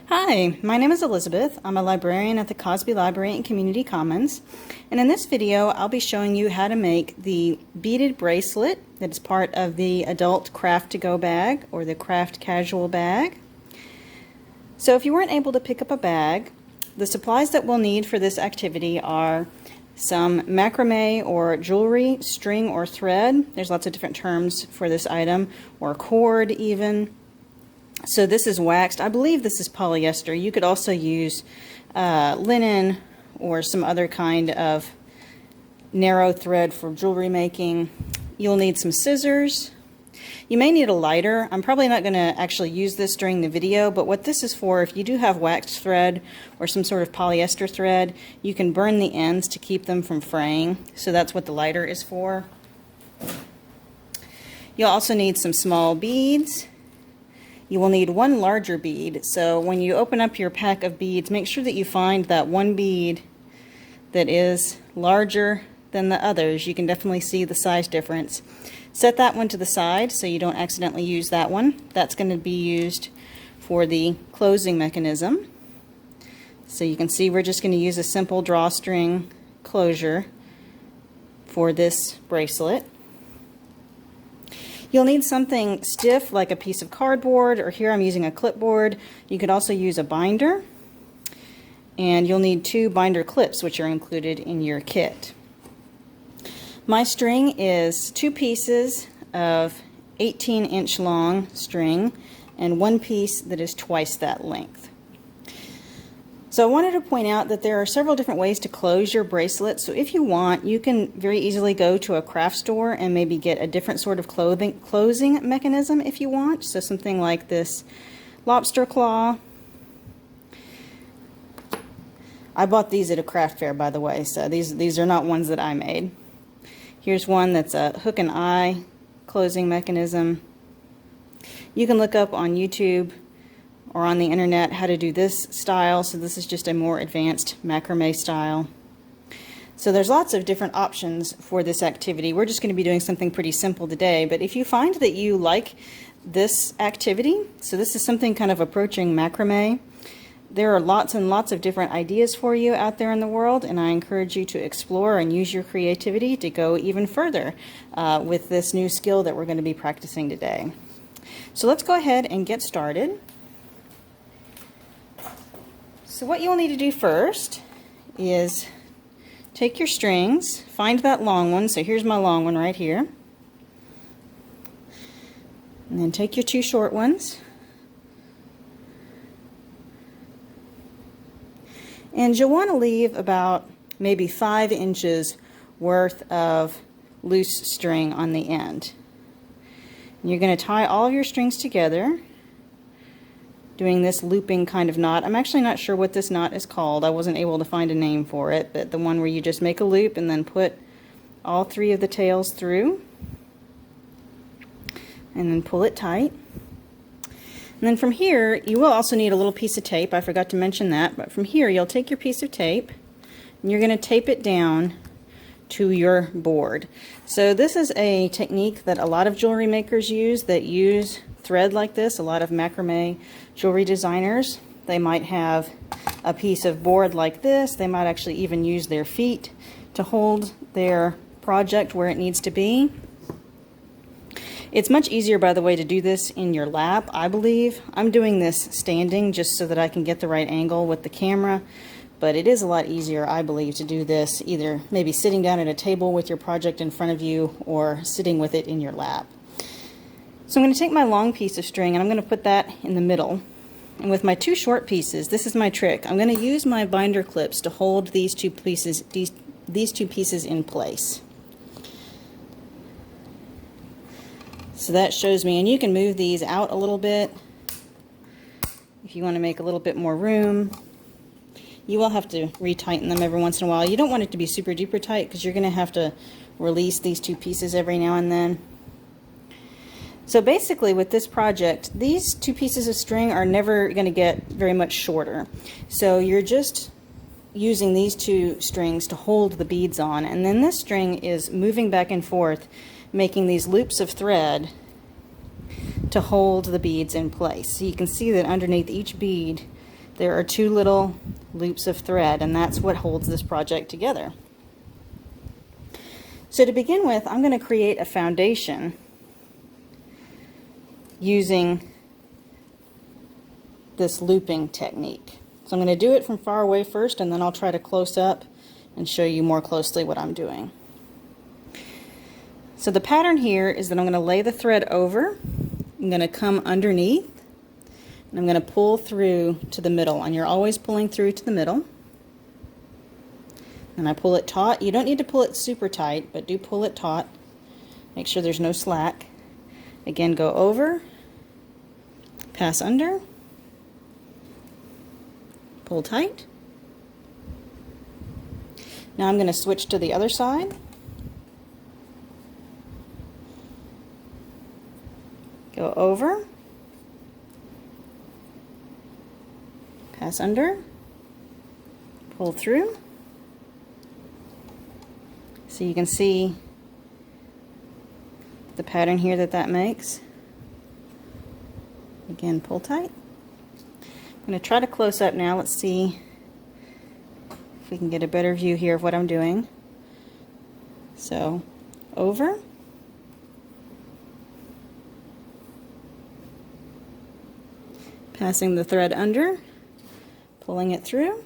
Hi, my name is Elizabeth. I'm a librarian at the Cozby Library and Community Commons, and in this video I'll be showing you how to make the beaded bracelet that is part of the adult craft to go bag or the craft casual bag. So if you weren't able to pick up a bag, the supplies that we'll need for this activity are some macrame or jewelry, string or thread. There's lots of different terms for this item, or cord even. So this is waxed. I believe this is polyester. You could also use linen or some other kind of narrow thread for jewelry making. You'll need some scissors. You may need a lighter. I'm probably not going to actually use this during the video, but what this is for, if you do have waxed thread or some sort of polyester thread, you can burn the ends to keep them from fraying. So that's what the lighter is for. You'll also need some small beads. You will need one larger bead, so when you open up your pack of beads, make sure that you find that one bead that is larger than the others. You can definitely see the size difference. Set that one to the side so you don't accidentally use that one. That's going to be used for the closing mechanism. So you can see we're just going to use a simple drawstring closure for this bracelet. You'll need something stiff like a piece of cardboard, or here I'm using a clipboard. You could also use a binder, and you'll need 2 binder clips, which are included in your kit. My string is 2 pieces of 18-inch long string and 1 piece that is twice that length. So I wanted to point out that there are several different ways to close your bracelet. So if you want, you can very easily go to a craft store and maybe get a different sort of closing mechanism if you want. So something like this lobster claw. I bought these at a craft fair, by the way, so these are not ones that I made. Here's one that's a hook and eye closing mechanism. You can look up on YouTube or on the internet how to do this style. So this is just a more advanced macrame style. So there's lots of different options for this activity. We're just going to be doing something pretty simple today, but if you find that you like this activity, so this is something kind of approaching macrame, there are lots and lots of different ideas for you out there in the world, and I encourage you to explore and use your creativity to go even further with this new skill that we're going to be practicing today. So let's go ahead and get started. So what you'll need to do first is take your strings, find that long one, so here's my long one right here, and then take your 2 short ones, and you'll want to leave about maybe 5 inches worth of loose string on the end. And you're going to tie all of your strings together, doing this looping kind of knot. I'm actually not sure what this knot is called. I wasn't able to find a name for it, but the one where you just make a loop and then put all 3 of the tails through and then pull it tight. And then from here, you will also need a little piece of tape. I forgot to mention that, but from here you'll take your piece of tape and you're going to tape it down to your board. So this is a technique that a lot of jewelry makers use that use thread like this. A lot of macrame jewelry designers, they might have a piece of board like this. They might actually even use their feet to hold their project where it needs to be. It's much easier, by the way, to do this in your lap, I believe. I'm doing this standing just so that I can get the right angle with the camera, but it is a lot easier, I believe, to do this either maybe sitting down at a table with your project in front of you or sitting with it in your lap. So I'm going to take my long piece of string and I'm going to put that in the middle. And with my 2 short pieces, this is my trick. I'm going to use my binder clips to hold these 2 pieces, these 2 pieces in place. So that shows me, and you can move these out a little bit if you want to make a little bit more room. You will have to retighten them every once in a while. You don't want it to be super duper tight because you're going to have to release these 2 pieces every now and then. So basically with this project, these 2 pieces of string are never going to get very much shorter. So you're just using these 2 strings to hold the beads on, and then this string is moving back and forth, making these loops of thread to hold the beads in place. So you can see that underneath each bead there are 2 little loops of thread, and that's what holds this project together. So to begin with, I'm going to create a foundation using this looping technique. So I'm going to do it from far away first, and then I'll try to close up and show you more closely what I'm doing. So the pattern here is that I'm going to lay the thread over, I'm going to come underneath, and I'm going to pull through to the middle, and you're always pulling through to the middle. And I pull it taut. You don't need to pull it super tight, but do pull it taut. Make sure there's no slack. Again, go over, pass under, pull tight. Now I'm going to switch to the other side. Go over, pass under, pull through. So you can see the pattern here that makes. Again, pull tight. I'm going to try to close up now. Let's see if we can get a better view here of what I'm doing. So, over, passing the thread under, pulling it through.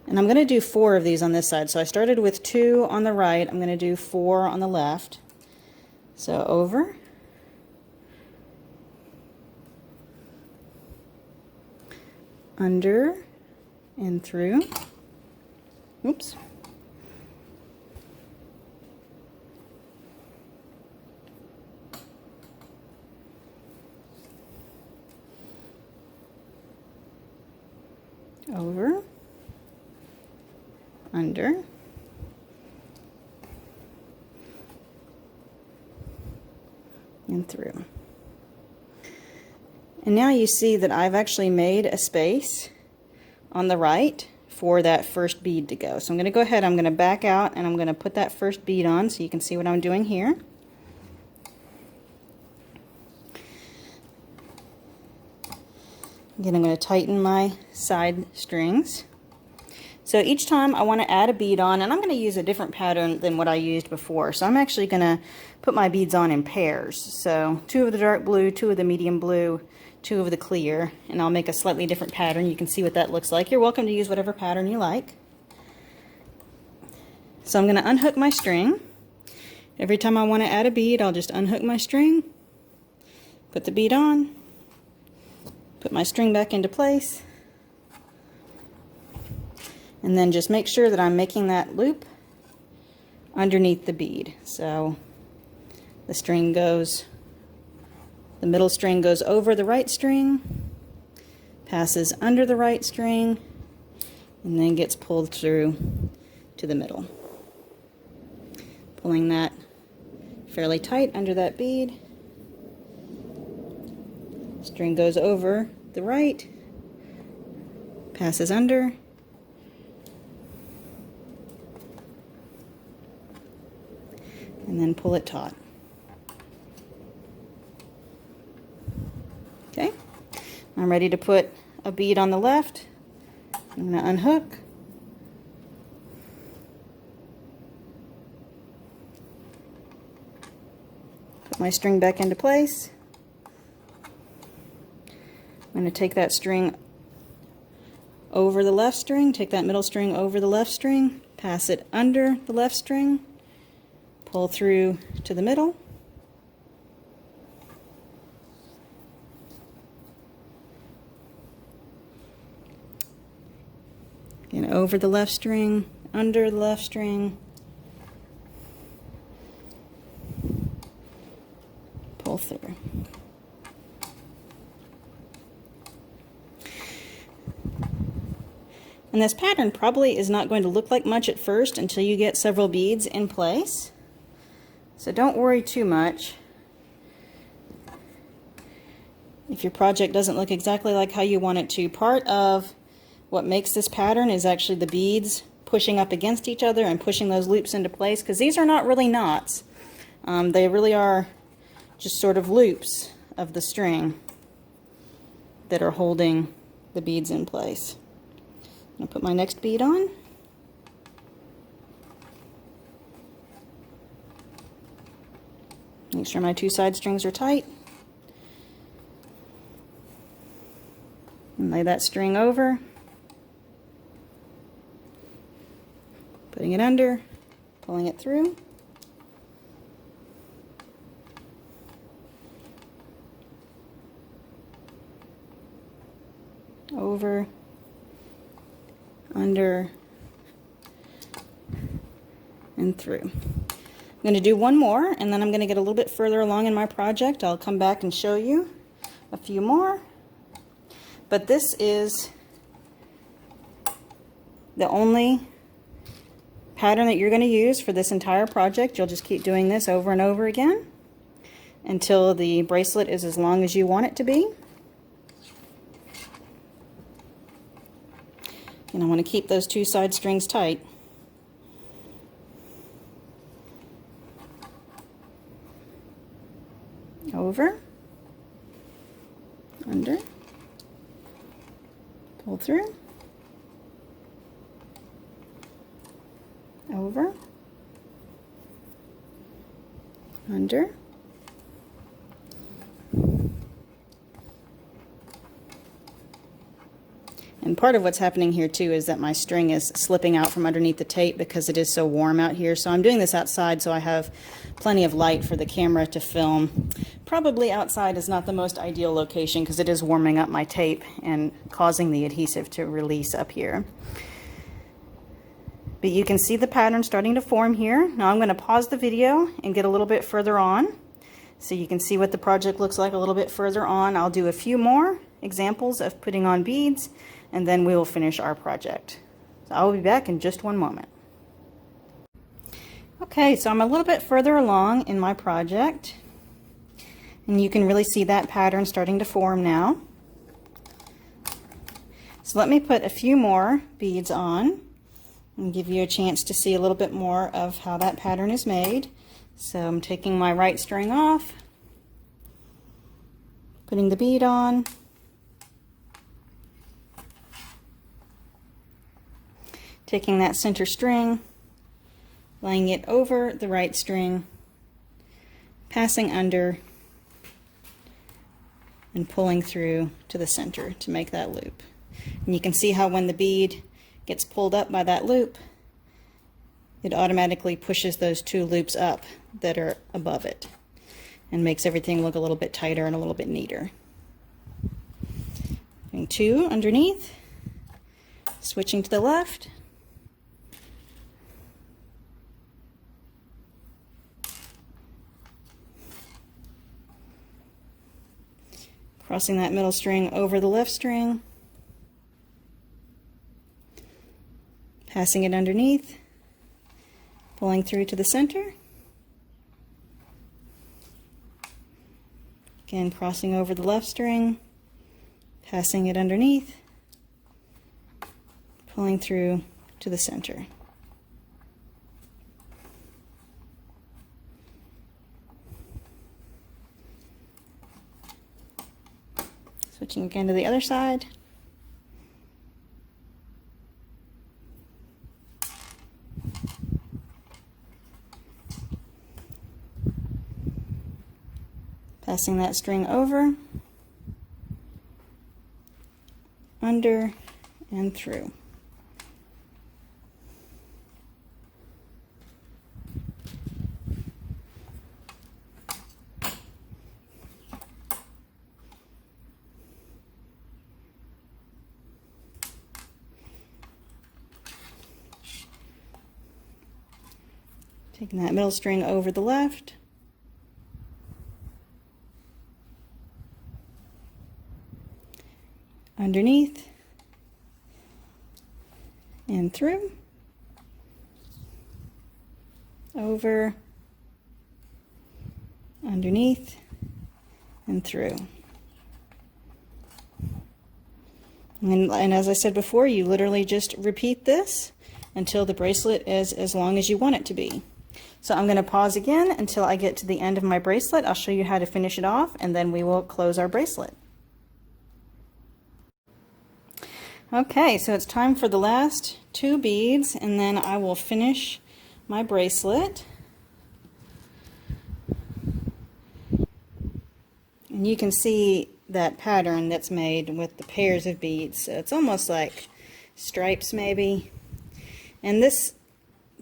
And I'm going to do 4 of these on this side. So I started with 2 on the right. I'm going to do 4 on the left. So over, under, and through. Oops. Over, under, and through. And now you see that I've actually made a space on the right for that first bead to go. So I'm going to go ahead, I'm going to back out, and I'm going to put that first bead on so you can see what I'm doing here. Again, I'm going to tighten my side strings. So each time I want to add a bead on, and I'm going to use a different pattern than what I used before. So I'm actually going to put my beads on in pairs. So 2 of the dark blue, 2 of the medium blue, 2 of the clear, and I'll make a slightly different pattern. You can see what that looks like. You're welcome to use whatever pattern you like. So I'm going to unhook my string. Every time I want to add a bead, I'll just unhook my string, put the bead on, put my string back into place, and then just make sure that I'm making that loop underneath the bead. So the string goes, the middle string goes over the right string, passes under the right string, and then gets pulled through to the middle. Pulling that fairly tight under that bead. String goes over the right, passes under, and then pull it taut. Okay, I'm ready to put a bead on the left. I'm going to unhook, put my string back into place. I'm going to take that string over the left string, take that middle string over the left string, pass it under the left string, pull through to the middle, and over the left string, under the left string, pull through. And this pattern probably is not going to look like much at first until you get several beads in place. So don't worry too much if your project doesn't look exactly like how you want it to. Part of what makes this pattern is actually the beads pushing up against each other and pushing those loops into place, because these are not really knots. They really are just sort of loops of the string that are holding the beads in place. I'm going to put my next bead on. Make sure my two side strings are tight. And lay that string over. Putting it under, pulling it through. Over, under, and through. I'm going to do one more, and then I'm going to get a little bit further along in my project. I'll come back and show you a few more. But this is the only pattern that you're going to use for this entire project. You'll just keep doing this over and over again until the bracelet is as long as you want it to be. And I want to keep those two side strings tight. Over, under, pull through, over, under, and part of what's happening here too is that my string is slipping out from underneath the tape because it is so warm out here. So I'm doing this outside so I have plenty of light for the camera to film. Probably outside is not the most ideal location because it is warming up my tape and causing the adhesive to release up here. But you can see the pattern starting to form here. Now I'm going to pause the video and get a little bit further on so you can see what the project looks like a little bit further on. I'll do a few more examples of putting on beads, and then we will finish our project. So I will be back in just one moment. Okay, so I'm a little bit further along in my project, and you can really see that pattern starting to form now. So let me put a few more beads on and give you a chance to see a little bit more of how that pattern is made. So I'm taking my right string off, putting the bead on, taking that center string, laying it over the right string, passing under, and pulling through to the center to make that loop. And you can see how when the bead gets pulled up by that loop, it automatically pushes those two loops up that are above it and makes everything look a little bit tighter and a little bit neater. Doing two underneath, switching to the left, crossing that middle string over the left string, passing it underneath, pulling through to the center, again crossing over the left string, passing it underneath, pulling through to the center. Switching again to the other side. Passing that string over, under, and through. Taking that middle string over the left, underneath, and through, over, underneath, and through. And as I said before, you literally just repeat this until the bracelet is as long as you want it to be. So I'm going to pause again until I get to the end of my bracelet. I'll show you how to finish it off, and then we will close our bracelet. Okay, so it's time for the last 2 beads, and then I will finish my bracelet. And you can see that pattern that's made with the pairs of beads. So it's almost like stripes maybe. And this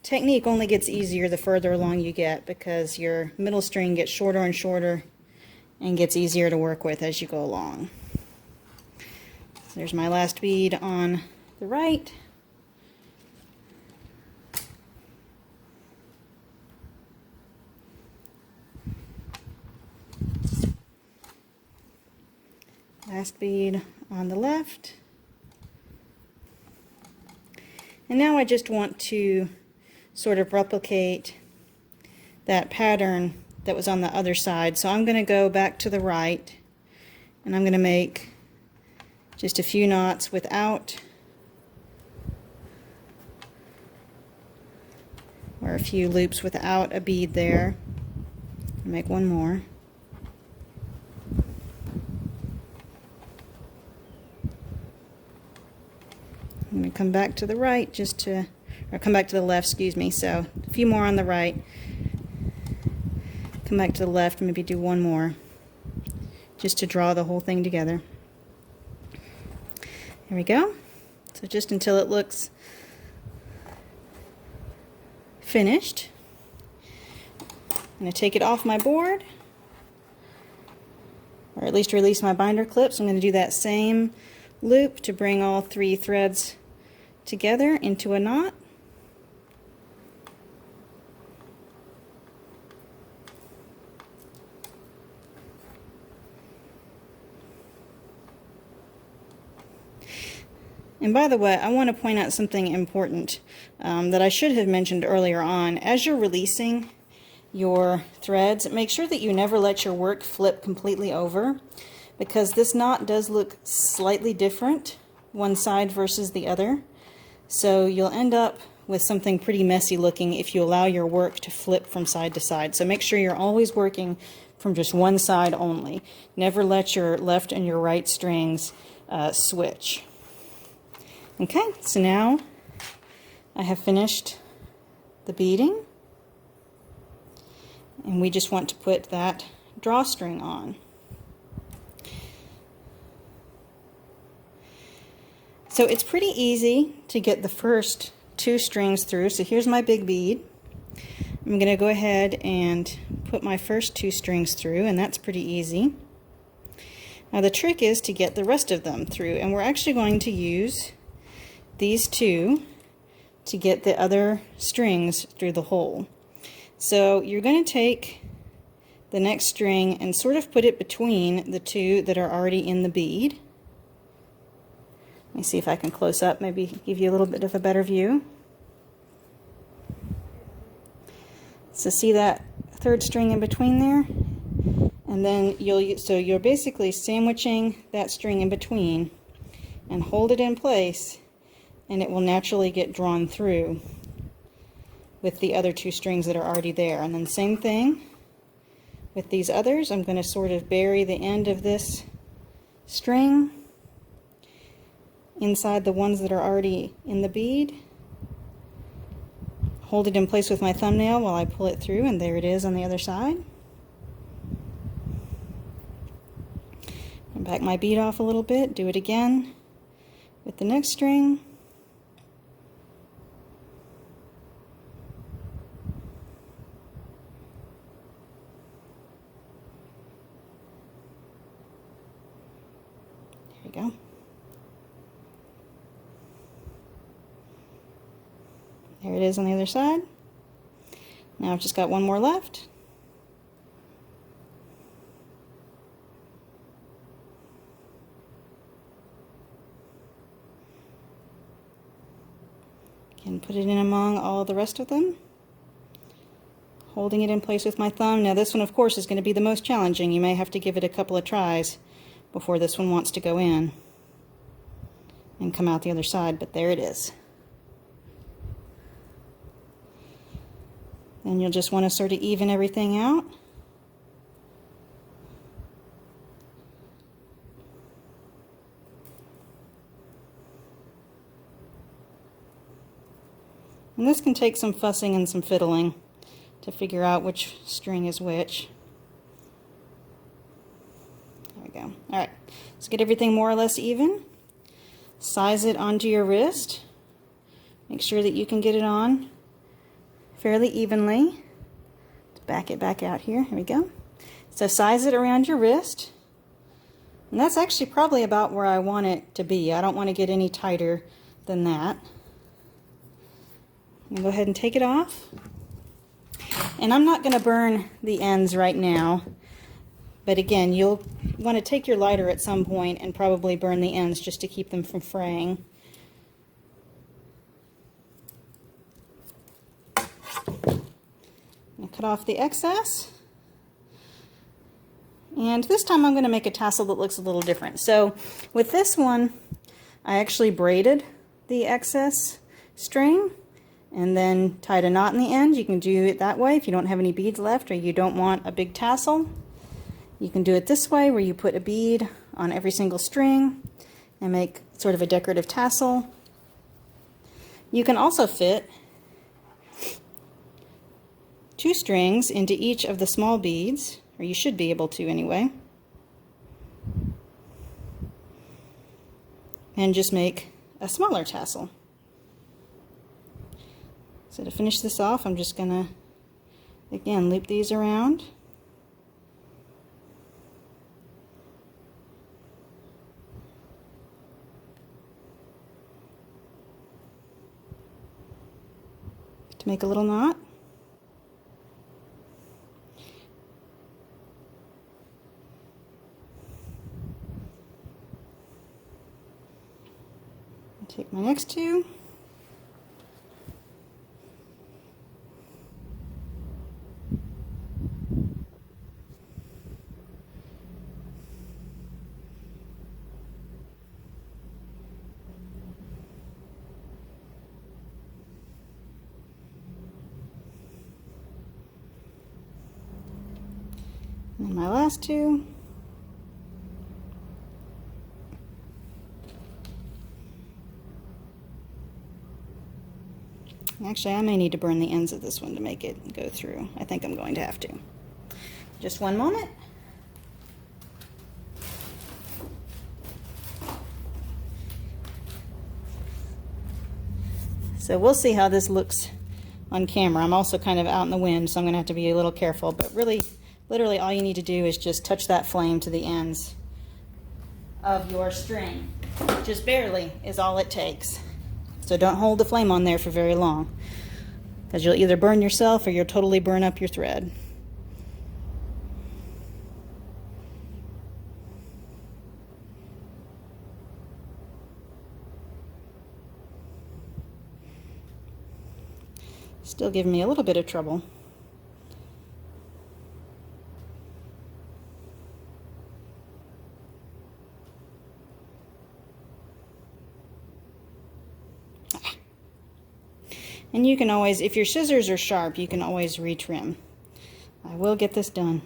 technique only gets easier the further along you get, because your middle string gets shorter and shorter and gets easier to work with as you go along. So there's my last bead on the right. Last bead on the left. And now I just want to sort of replicate that pattern that was on the other side. So I'm going to go back to the right, and I'm going to make just a few knots without, or a few loops without a bead there. Make one more. I'm going to come back to the right just to, or come back to the left, excuse me. So a few more on the right. Come back to the left, maybe do one more just to draw the whole thing together. There we go. So just until it looks finished. I'm going to take it off my board, or at least release my binder clips. I'm going to do that same loop to bring all 3 threads together into a knot. And by the way, I want to point out something important that I should have mentioned earlier on. As you're releasing your threads, make sure that you never let your work flip completely over, because this knot does look slightly different one side versus the other. So you'll end up with something pretty messy looking if you allow your work to flip from side to side. So make sure you're always working from just one side only. Never let your left and your right strings switch. Okay, so now I have finished the beading, and we just want to put that drawstring on. So it's pretty easy to get the first 2 strings through. So here's my big bead. I'm going to go ahead and put my first 2 strings through, and that's pretty easy. Now the trick is to get the rest of them through, and we're actually going to use these 2 to get the other strings through the hole. So you're going to take the next string and sort of put it between the 2 that are already in the bead. Let me see if I can close up, maybe give you a little bit of a better view. So see that 3rd string in between there? And then you're basically sandwiching that string in between and hold it in place, and it will naturally get drawn through with the other 2 strings that are already there. And then same thing with these others. I'm going to sort of bury the end of this string inside the ones that are already in the bead. Hold it in place with my thumbnail while I pull it through, and there it is on the other side. And back my bead off a little bit, do it again with the next string. There we go. There it is on the other side. Now I've just got one more left. Can put it in among all the rest of them, holding it in place with my thumb. Now this one, of course, is going to be the most challenging. You may have to give it a couple of tries before this one wants to go in and come out the other side, but there it is. Then you'll just want to sort of even everything out. And this can take some fussing and some fiddling to figure out which string is which. There we go. Alright, let's get everything more or less even. Size it onto your wrist. Make sure that you can get it on fairly evenly. Let's back it back out here. Here we go. So size it around your wrist. And that's actually probably about where I want it to be. I don't want to get any tighter than that. I'm going to go ahead and take it off. And I'm not going to burn the ends right now. But again, you'll want to take your lighter at some point and probably burn the ends just to keep them from fraying. I'll cut off the excess. And this time I'm going to make a tassel that looks a little different. So with this one, I actually braided the excess string and then tied a knot in the end. You can do it that way if you don't have any beads left or you don't want a big tassel. You can do it this way where you put a bead on every single string and make sort of a decorative tassel. You can also fit 2 strings into each of the small beads, or you should be able to anyway, and just make a smaller tassel. So to finish this off, I'm just going to, again, loop these around. To make a little knot. Take my next 2. And my last 2. Actually, I may need to burn the ends of this one to make it go through. I think I'm going to have to. Just one moment. So we'll see how this looks on camera. I'm also kind of out in the wind, so I'm going to have to be a little careful. But really, literally all you need to do is just touch that flame to the ends of your string. Just barely is all it takes. So don't hold the flame on there for very long, because you'll either burn yourself or you'll totally burn up your thread. Still giving me a little bit of trouble. And you can always, if your scissors are sharp, you can always retrim. I will get this done.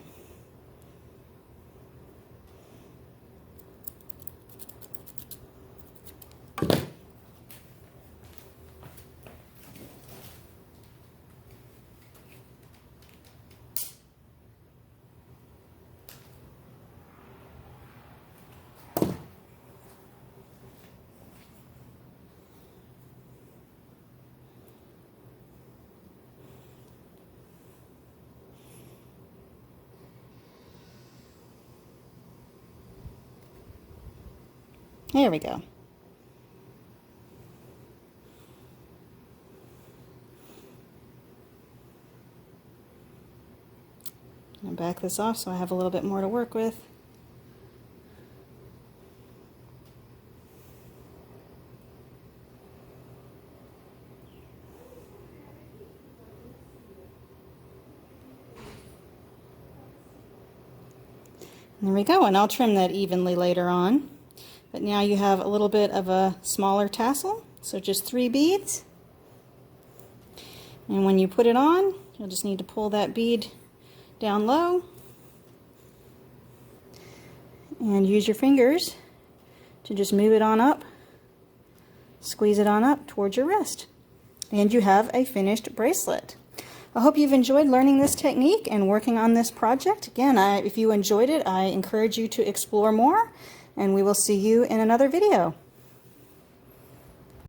There we go. I'll back this off so I have a little bit more to work with. There we go, and I'll trim that evenly later on. But now you have a little bit of a smaller tassel, so just 3 beads. And when you put it on, You'll just need to pull that bead down low and use your fingers to just move it on up, squeeze it on up towards your wrist, and you have a finished bracelet. I hope you've enjoyed learning this technique and working on this project. Again, if you enjoyed it, I encourage you to explore more, and we will see you in another video.